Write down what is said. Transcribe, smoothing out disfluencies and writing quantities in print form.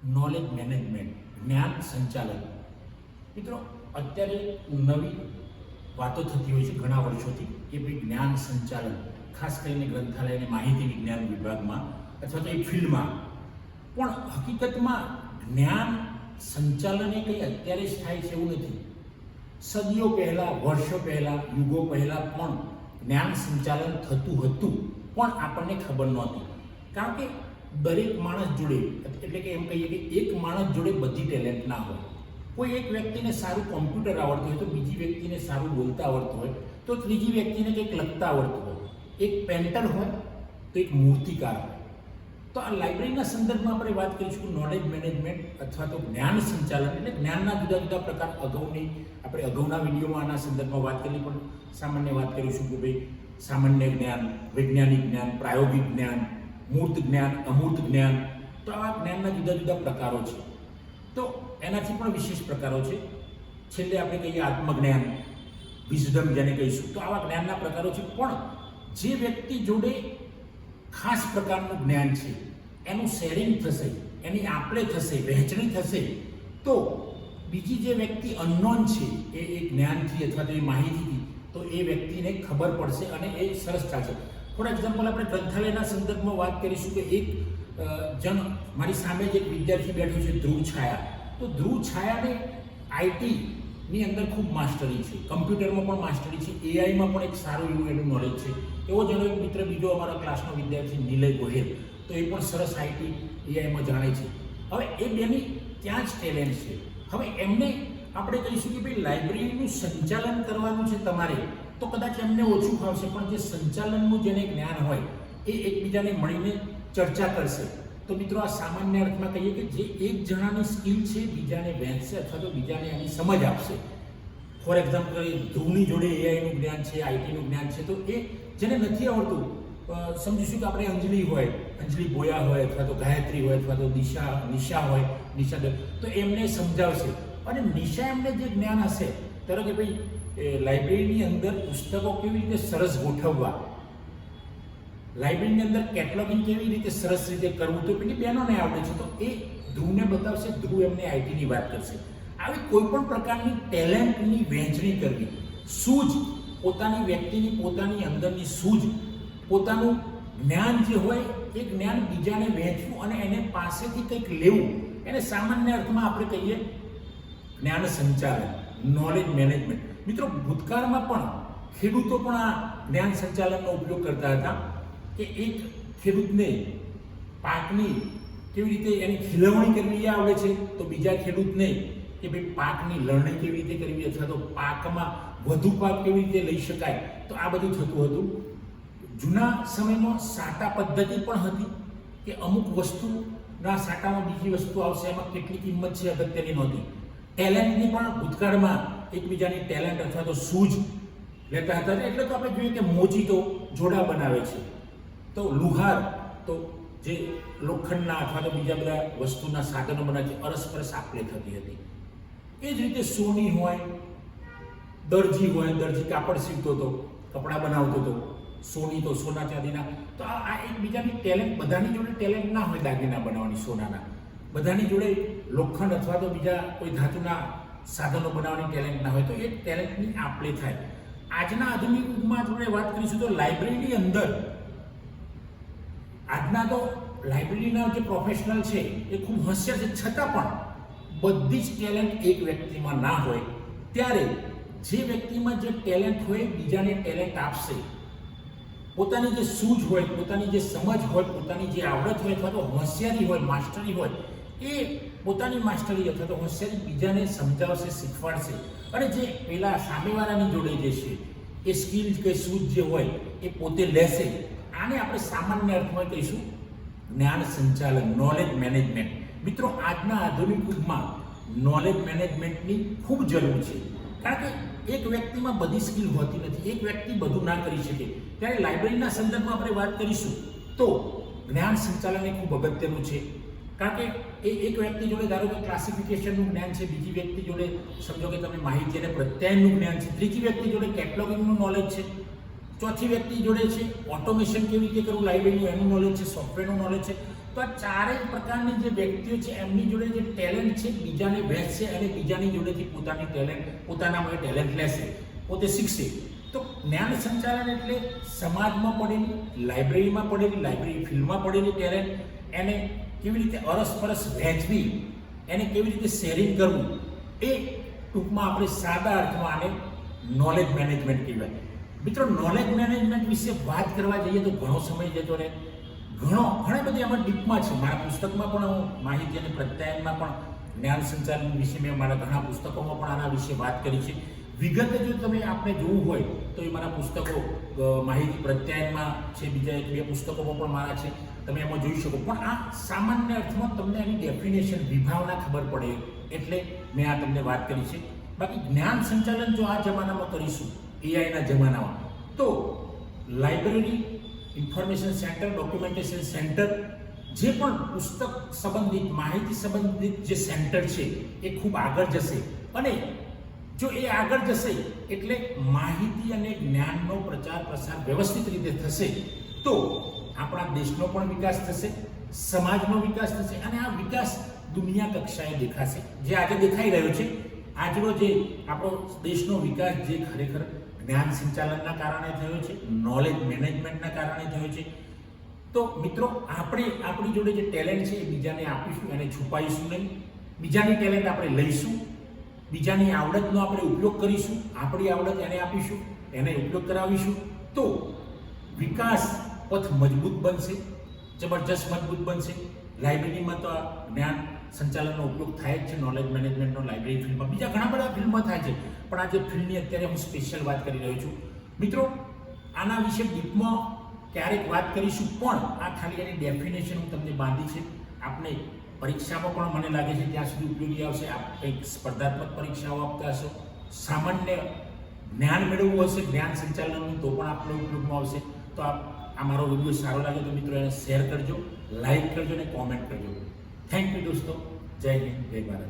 Knowledge management, જ્ઞાન સંચાલન. મિત્રો, અત્યારે નવી વાતો થતી હોય છે ઘણા વર્ષોથી કે ભાઈ જ્ઞાન સંચાલન, ખાસ કરીને ગ્રંથાલય અને માહિતી વિજ્ઞાન વિભાગમાં અથવા તો એ ફિલ્ડમાં. પણ હકીકતમાં જ્ઞાન સંચાલન એ કંઈ અત્યારે જ થાય છે એવું નથી. સદીઓ પહેલાં, વર્ષો પહેલાં, યુગો પહેલાં પણ જ્ઞાન સંચાલન થતું હતું, પણ આપણને ખબર નહોતી. કારણ કે દરેક માણસ જોડે, એટલે કે એમ કહીએ કે એક માણસ જોડે બધી ટેલેન્ટ ના હોય. કોઈ એક વ્યક્તિને સારું કોમ્પ્યુટર આવડતું હોય તો બીજી વ્યક્તિને સારું બોલતા આવડતું હોય, તો ત્રીજી વ્યક્તિને કંઈક લખતા આવડતું હોય. એક પેન્ટર હોય તો એક મૂર્તિકાર હોય. તો આ લાઇબ્રેરીના સંદર્ભમાં આપણે વાત કરીશું નોલેજ મેનેજમેન્ટ અથવા તો જ્ઞાન સંચાલન, એટલે જ્ઞાનના જુદા જુદા પ્રકાર. આપણે અગાઉના વિડીયોમાં આના સંદર્ભમાં વાત કરી, પણ સામાન્ય વાત કરીશું કે ભાઈ સામાન્ય જ્ઞાન, વૈજ્ઞાનિક જ્ઞાન, પ્રાયોગિક જ્ઞાન, મૂર્ત જ્ઞાન, અમૂર્ત જ્ઞાન. તો આવા જ્ઞાનના જુદા જુદા પ્રકારો છે. તો એનાથી પણ વિશેષ પ્રકારો છે. છેલ્લે આપણે કહીએ આત્મજ્ઞાન, વિઝડમ જેને કહીશું. તો આવા જ્ઞાનના પ્રકારો છે. પણ જે વ્યક્તિ જોડે ખાસ પ્રકારનું જ્ઞાન છે, એનું શેરિંગ થશે, એની આપલે થશે, વહેંચણી થશે, તો બીજી જે વ્યક્તિ અનનોન છે એ જ્ઞાનથી અથવા તો એ માહિતીથી, તો એ વ્યક્તિને ખબર પડશે અને એ સરસ ચાલશે. ફોર એક્ઝામ્પલ, આપણે ગ્રંથાલયના સંદર્ભમાં વાત કરીશું કે એક મારી સામે જ એક વિદ્યાર્થી બેઠો છે, ધ્રુવ છાયા. તો ધ્રુવ છાયાને આઈટીની અંદર ખૂબ માસ્ટરી છે, કમ્પ્યુટરમાં પણ માસ્ટરી છે, એઆઈમાં પણ એક સારું એવું એનું નોલેજ છે. એવો જ એનો એક મિત્ર બીજો અમારા ક્લાસનો વિદ્યાર્થી નિલય ગોહેલ, તો એ પણ સરસ આઈટી એઆઈમાં જાણે છે. હવે એ બેની ત્યાં જ ટેલેન્ટ છે. હવે એમને આપણે કહીશું કે ભાઈ લાઇબ્રેરીનું સંચાલન કરવાનું છે તમારે, તો કદાચ એમને ઓછું ફાવશે, પણ જે સંચાલનનું જેને જ્ઞાન હોય એ એકબીજાને મળીને ચર્ચા કરશે. તો મિત્રો, આ સામાન્ય અર્થમાં કહીએ કે જે એક જણાની સ્કિલ છે બીજાને વહેંચશે અથવા તો બીજાને એની સમજ આપશે. ફોર એક્ઝામ્પલ, ધ્રુવની જોડે એઆઈનું જ્ઞાન છે, આઈટીનું જ્ઞાન છે, તો એ જેને નથી આવડતું, સમજીશું કે આપણે અંજલિ હોય, અંજલિ બોયા હોય, અથવા તો ગાયત્રી હોય, અથવા તો નિશા હોય, તો એમને સમજાવશે. અને નિશા એમને જે જ્ઞાન હશે, ધારો કે ભાઈ લાઇબ્રેરીની અંદર પુસ્તકો કેવી રીતે સરસ ગોઠવવા, લાઇબ્રેરીની અંદર કેટલોગિંગ કેવી રીતે સરસ રીતે કરવું, તો પેલી બહેનોને આવડે છે, તો એ ધ્રુવને બતાવશે, ધ્રુવ એમને આઈટીની વાત કરશે. આવી કોઈ પણ પ્રકારની ટેલેન્ટની વહેંચણી કરવી, સૂઝ, પોતાની વ્યક્તિની પોતાની અંદરની સૂઝ, પોતાનું જ્ઞાન જે હોય એ જ્ઞાન બીજાને વહેંચવું અને એને પાસેથી કંઈક લેવું, એને સામાન્ય અર્થમાં આપણે કહીએ જ્ઞાન સંચાલન, નોલેજ મેનેજમેન્ટ. મિત્રો, ભૂતકાળમાં પણ ખેડૂતો પણ આ જ્ઞાન સંચાલનનો ઉપયોગ કરતા હતા કે એક ખેડૂતને પાકની કેવી રીતે એની ખીલવણી કરવી એ આવડે છે, તો બીજા ખેડૂતને કે ભાઈ પાકની લણણી કેવી રીતે કરવી અથવા તો પાકમાં વધુ પાક કેવી રીતે લઈ શકાય, તો આ બધું થતું હતું. જૂના સમયમાં સાટા પદ્ધતિ પણ હતી કે અમુક વસ્તુના સાટામાં બીજી વસ્તુ આવશે, એમાં કેટલી કિંમત છે અગત્યની નહોતી. ટેલેન્ટની પણ ભૂતકાળમાં એકબીજાની ટેલેન્ટ અથવા તો સૂઝ લેતા હતા. એટલે તો આપણે જોઈએ કે મોચી તો જોડા બનાવે છે, તો લુહાર તો જે લોખંડના અથવા તો બીજા બધા વસ્તુના સાધનો બનાવે છે, અરસપરસ આપલે થતી હતી. એ જ રીતે સોની હોય, દરજી હોય, દરજી કાપડ સીવતો હતો, કપડાં બનાવતો હતો, સોની તો સોના ચાંદીના. તો આ એકબીજાની ટેલેન્ટ, બધાની જોડે ટેલેન્ટ ના હોય દાગીના બનાવવાની સોનાના, બધાની જોડે લોખંડ અથવા તો બીજા કોઈ ધાતુના સાધનો બનાવવાની ટેલેન્ટ ના હોય, તો એ ટેલેન્ટની આપલે થાય. આજના આધુનિક યુગમાં આપણે વાત કરીશું તો લાઇબ્રેરીની અંદર, આજના તો લાઇબ્રેરીના જે પ્રોફેશનલ છે એ ખૂબ હોશિયાર છે, છતાં પણ બધી જ ટેલેન્ટ એક વ્યક્તિમાં ના હોય. ત્યારે જે વ્યક્તિમાં જે ટેલેન્ટ હોય બીજાને ટેલેન્ટ આપશે. પોતાની જે સૂઝ હોય, પોતાની જે સમજ હોય, પોતાની જે આવડત હોય અથવા તો હોશિયારી હોય, માસ્ટરી હોય, એ પોતાની માસ્ટરી અથવા તો હોશિયારી બીજાને સમજાવશે, શીખવાડશે. અને જે પેલા સામેવાળાની જોડે જે છે એ સ્કિલ કે સૂઝ જે હોય એ પોતે લેશે. આને આપણે સામાન્ય અર્થમાં કહીશું જ્ઞાન સંચાલન, નોલેજ મેનેજમેન્ટ. મિત્રો, આજના આધુનિક યુગમાં નોલેજ મેનેજમેન્ટની ખૂબ જરૂર છે. કારણ કે એક વ્યક્તિમાં બધી સ્કિલ હોતી નથી, એક વ્યક્તિ બધું ના કરી શકે. ત્યારે લાઇબ્રેરીના સંદર્ભમાં આપણે વાત કરીશું તો જ્ઞાન સંચાલન એ ખૂબ અગત્યનું છે. કારણ કે એક વ્યક્તિ જોડે ધારો કે ક્લાસિફિકેશનનું જ્ઞાન છે, બીજી વ્યક્તિ જોડે સમજો કે તમે માહિતી અને પ્રત્યાયનનું જ્ઞાન છે, ત્રીજી વ્યક્તિ જોડે કેટલોગિંગનું નોલેજ છે, ચોથી વ્યક્તિ જોડે છે ઓટોમેશન કેવી રીતે કરવું લાઇબ્રેરીનું એનું નોલેજ છે, સોફ્ટવેરનું નોલેજ છે. તો આ ચારેય પ્રકારની જે વ્યક્તિઓ છે એમની જોડે જે ટેલેન્ટ છે બીજાને વહેંચશે અને બીજાની જોડેથી પોતાની ટેલેન્ટ પોતાનામાં ટેલેન્ટ લેશે, પોતે શીખશે. તો જ્ઞાન સંચાલન એટલે સમાજમાં પડેલી, લાઇબ્રેરીમાં પડેલી, લાઇબ્રેરી ફિલ્ડમાં પડેલી ટેલેન્ટ એને કેવી રીતે અરસપરસ વહેંચવી, એને કેવી રીતે શેરિંગ કરવું, એ ટૂંકમાં આપણે સાદા અર્થમાં આને નોલેજ મેનેજમેન્ટ કહેવાય. મિત્રો, નોલેજ મેનેજમેન્ટ વિશે વાત કરવા જઈએ તો ઘણો સમય જતો રહે, ઘણી બધી આમાં ડીપમાં છે. મારા પુસ્તકમાં પણ હું માહિતી અને પ્રત્યાયનમાં પણ જ્ઞાન સંચાલન વિશે મેં મારા ઘણા પુસ્તકોમાં પણ આના વિશે વાત કરી છે. વિગતે જો તમે આપણે જોવું હોય તો એ મારા પુસ્તકો માહિતી પ્રત્યાયનમાં છે, બીજા 1-2 પુસ્તકોમાં પણ મારા છે, તમે એમાં જોઈ શકો. પણ આ સામાન્ય અર્થમાં તમને એની ડેફિનેશન, વિભાવના ખબર પડે એટલે મેં આ તમને વાત કરી છે. બાકી જ્ઞાન સંચાલન જો આ જમાનામાં કરીશું, એઆઈના જમાનામાં, તો library, information centre, documentation centre, જે પણ પુસ્તક સંબંધિત, માહિતી સંબંધિત જે સેન્ટર છે એ ખૂબ આગળ જશે. અને જો એ આગળ જશે એટલે માહિતી અને જ્ઞાનનો પ્રચાર પ્રસાર વ્યવસ્થિત રીતે થશે તો આપણા દેશનો પણ વિકાસ થશે, સમાજનો વિકાસ થશે અને આ વિકાસ દુનિયા કક્ષાએ દેખાશે. જે આજે દેખાઈ રહ્યો છે, આજનો જે આપણો દેશનો વિકાસ જે ખરેખર જ્ઞાન સંચાલનના કારણે થયો છે, નોલેજ મેનેજમેન્ટના કારણે થયો છે. તો મિત્રો, આપણે આપણી જોડે જે ટેલેન્ટ છે એ બીજાને આપીશું, એને છુપાઈશું નહીં. બીજાની ટેલેન્ટ આપણે લઈશું, બીજાની આવડતનો આપણે ઉપયોગ કરીશું, આપણી આવડત એને આપીશું, એને ઉપયોગ કરાવીશું, તો વિકાસ પથ મજબૂત બનશે, જબરજસ્ત મજબૂત બનશે. લાઇબ્રેરીમાં તો આ જ્ઞાન સંચાલનનો ઉપયોગ થાય જ છે, નોલેજ મેનેજમેન્ટનો લાઇબ્રેરી ફિલ્ડમાં, બીજા ઘણા બધા ફિલ્ડમાં થાય છે. પણ આ જે ફિલ્ડની અત્યારે હું સ્પેશિયલ વાત કરી રહ્યો છું. મિત્રો, આના વિશે ડીપમાં ક્યારેક વાત કરીશું, પણ આ ખાલી એની ડેફિનેશન હું તમને બાંધી છે. આપણે પરીક્ષામાં પણ મને લાગે છે ત્યાં સુધી ઉપયોગી આવશે. આપ કંઈક સ્પર્ધાત્મક પરીક્ષાઓ આપતા હશો, સામાન્ય જ્ઞાન મેળવવું હશે જ્ઞાન સંચાલનનું, તો પણ આપણને ઉપયોગમાં આવશે. તો આ મારો વિડીયો સારો લાગે તો મિત્રો એને શેર કરજો, લાઈક કરજો અને કોમેન્ટ કરજો. થેન્ક યુ દોસ્તો. જય હિન્દ, જય ભારત.